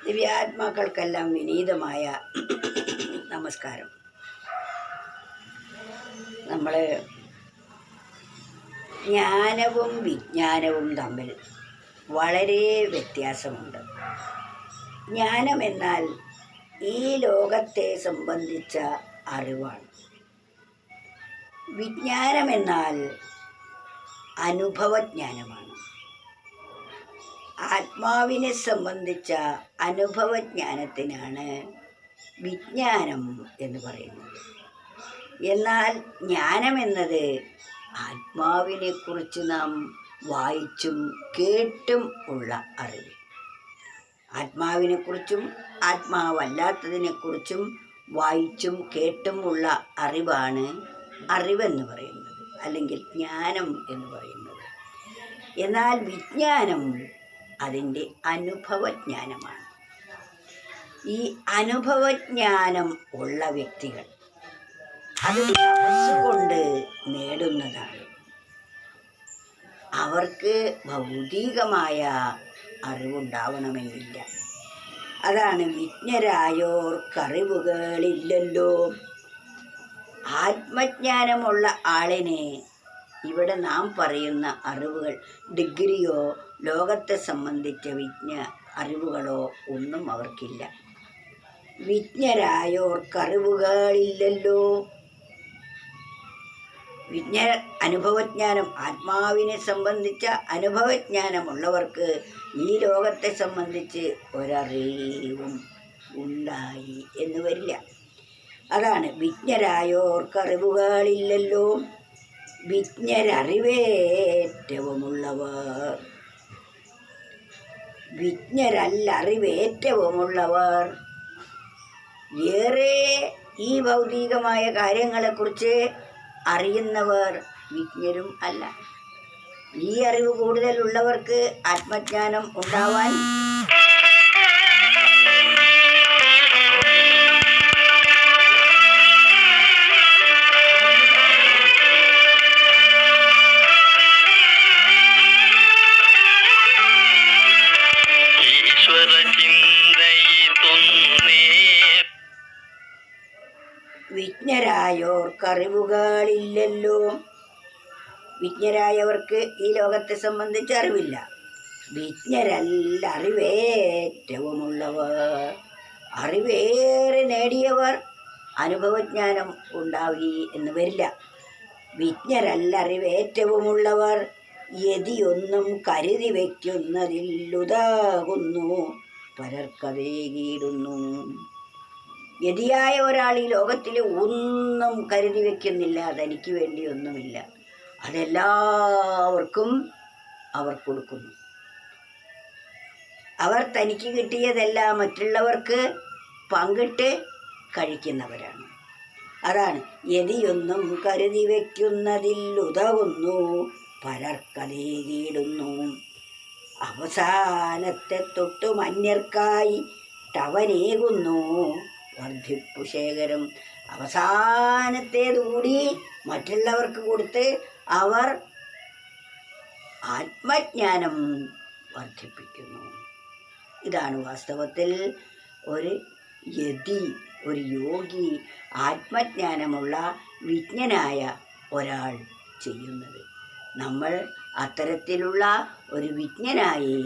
ദിവ്യാത്മാക്കൾക്കെല്ലാം വിനീതമായ നമസ്കാരം. നമ്മൾ ജ്ഞാനവും വിജ്ഞാനവും തമ്മിൽ വളരെ വ്യത്യാസമുണ്ട്. ജ്ഞാനം എന്നാൽ ഈ ലോകത്തെ സംബന്ധിച്ച അറിവാണ്. വിജ്ഞാനം എന്നാൽ അനുഭവജ്ഞാനമാണ്. ആത്മാവിനെ സംബന്ധിച്ച അനുഭവജ്ഞാനത്തിനാണ് വിജ്ഞാനം എന്ന് പറയുന്നത്. എന്നാൽ ജ്ഞാനമെന്നത് ആത്മാവിനെക്കുറിച്ച് നാം വായിച്ചും കേട്ടും ഉള്ള അറിവ്. ആത്മാവിനെക്കുറിച്ചും ആത്മാവല്ലാത്തതിനെക്കുറിച്ചും വായിച്ചും കേട്ടും ഉള്ള അറിവാണ് അറിവെന്ന് പറയുന്നത്, അല്ലെങ്കിൽ ജ്ഞാനം എന്ന് പറയുന്നത്. എന്നാൽ വിജ്ഞാനം അതിൻ്റെ അനുഭവജ്ഞാനമാണ്. ഈ അനുഭവജ്ഞാനം ഉള്ള വ്യക്തികൾ അത് തപസ്സുകൊണ്ട് നേടുന്നതാണ്. അവർക്ക് ഭൗതികമായ അറിവുണ്ടാവണമെന്നില്ല. അതാണ് വിജ്ഞരായോർക്കറിവുകളില്ലല്ലോ. ആത്മജ്ഞാനമുള്ള ആളിനെ ഇവിടെ നാം പറയുന്ന അറിവുകൾ, ഡിഗ്രിയോ ലോകത്തെ സംബന്ധിച്ച അറിവുകളോ ഒന്നും അവർക്കില്ല. വിജ്ഞരായോർക്കറിവുകളില്ലല്ലോ. അനുഭവജ്ഞാനം, ആത്മാവിനെ സംബന്ധിച്ച അനുഭവജ്ഞാനമുള്ളവർക്ക് ഈ ലോകത്തെ സംബന്ധിച്ച് ഒരറിവും ഉണ്ടായി എന്ന് വരില്ല. അതാണ് വിജ്ഞരായോർക്കറിവുകളില്ലല്ലോ. വിജ്ഞരറിവേറ്റവുമുള്ളവർ, വിജ്ഞരല്ലറിവേറ്റവുമുള്ളവർ, ഏറെ ഈ ഭൗതികമായ കാര്യങ്ങളെക്കുറിച്ച് അറിയുന്നവർ വിജ്ഞരും അല്ല. ഈ അറിവ് കൂടുതലുള്ളവർക്ക് ആത്മജ്ഞാനം ഉണ്ടാവാൻ വിജ്ഞരായോർക്കറിവുകളില്ലല്ലോ. വിജ്ഞരായവർക്ക് ഈ ലോകത്തെ സംബന്ധിച്ച് അറിവില്ല. വിജ്ഞരല്ലറിവേറ്റവുമുള്ളവർ, അറിവേറെ നേടിയവർ അനുഭവജ്ഞാനം ഉണ്ടായി എന്ന് വരില്ല. വിജ്ഞരല്ലറിവേറ്റവുമുള്ളവർ യതിയൊന്നും കരുതി വയ്ക്കുന്നതില്ലുതാകുന്നു, പരർക്കതേകീടുന്നു. യതിയായ ഒരാൾ ഈ ലോകത്തിൽ ഒന്നും കരുതി വയ്ക്കുന്നില്ല, തനിക്ക് വേണ്ടി ഒന്നുമില്ല. അതെല്ലാവർക്കും അവർ കൊടുക്കുന്നു. അവർ തനിക്ക് കിട്ടിയതെല്ലാം മറ്റുള്ളവർക്ക് പങ്കിട്ട് കഴിക്കുന്നവരാണ്. അതാണ് യതിയൊന്നും കരുതി വയ്ക്കുന്നതില്ലുതകുന്നു, പരർക്കതേകീടുന്നു. അവസാനത്തെ തൊട്ടു മന്യർക്കായി ടവനേകുന്നു വർദ്ധിപ്പു ശേഖരം. അവസാനത്തേതുകൂടി മറ്റുള്ളവർക്ക് കൊടുത്ത് അവർ ആത്മജ്ഞാനം വർദ്ധിപ്പിക്കുന്നു. ഇതാണ് വാസ്തവത്തിൽ ഒരു യതി, ഒരു യോഗി, ആത്മജ്ഞാനമുള്ള വിജ്ഞനായ ഒരാൾ ചെയ്യുന്നത്. നമ്മൾ അത്തരത്തിലുള്ള ഒരു വിജ്ഞനായി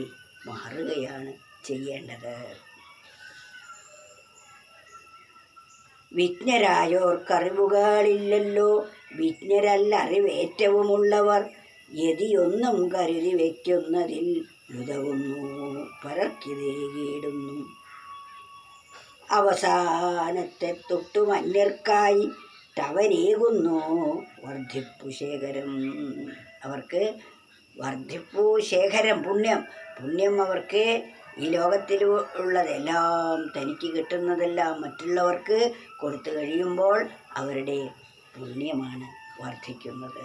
മാറുകയാണ് ചെയ്യേണ്ടത്. വിജ്ഞരായോർക്കറിവുകളില്ലല്ലോ. വിജ്ഞരല്ലറിവേറ്റവുമുള്ളവർ യതിയൊന്നും കരുതി വയ്ക്കുന്നതിൽ ലുതകുന്നു, പരർക്കിതേകീടുന്നു. അവസാനത്തെ തൊട്ടു മന്യർക്കായി ടവനേകുന്നു വർദ്ധിപ്പു ശേഖരം. അവർക്ക് വർദ്ധിപ്പു ശേഖരം, പുണ്യം അവർക്ക് ഈ ലോകത്തിൽ ഉള്ളതെല്ലാം, തനിക്ക് കിട്ടുന്നതെല്ലാം മറ്റുള്ളവർക്ക് കൊടുത്തു കഴിയുമ്പോൾ അവരുടെ പുണ്യമാണ് വർദ്ധിക്കുന്നത്.